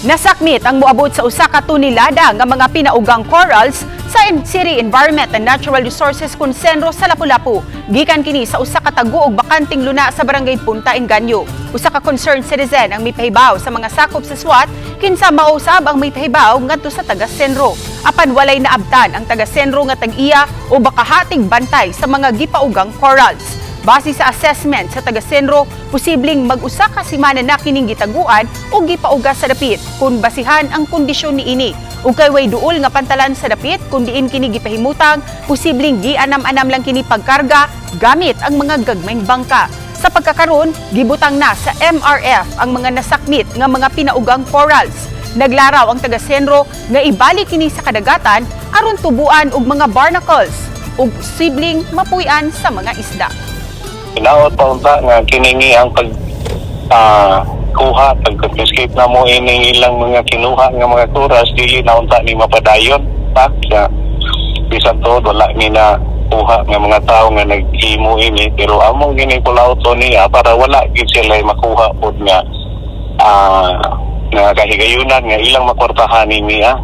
Nasakmit ang moabot sa usa ka tonelada nga mga pinaugang corals sa City Environment and Natural Resources Consenro sa Lapu-Lapu. Gikan kini sa usa ka taguog bakanting luna sa barangay Punta Engaño. Usa ka concerned citizen ang mipahibaw sa mga sakop sa SWAT kinsa mausab ang mipahibaw ngadto sa taga Senro. Apan walay naabtan ang taga Senro nga tag-iya o baka hating bantay sa mga gipaugang corals. Base sa assessment sa taga Senro, posibleng mag-usa ka semana na kining gitaguan o gipauga sa dapit kung basihan ang kondisyon niini. Ug kay way duol nga pantalan sa dapit kun diin kini gipahimutang, posibleng gianam-anam lang kini pagkarga gamit ang mga gagmayng bangka. Sa pagkakaron, gibutang na sa MRF ang mga nasakmit nga mga pinaugang corals. Naglaraw ang taga Senro nga ibalik kini sa kadagatan aron tubuan og mga barnacles ug posibleng mapuy-an sa mga isda. Inaot pa unta nga kiningi ang kuha pag-confiscate na mo ini ilang mga kinuha nga mga turas dili na unta ni mapadayon pa sa bisan to wala ni na kuha nga mga tao nga nag-imo ini pero among gini pulaw to niya para wala gid sila makuha pod nga nga kahigayunan nga ilang makwartahan niya.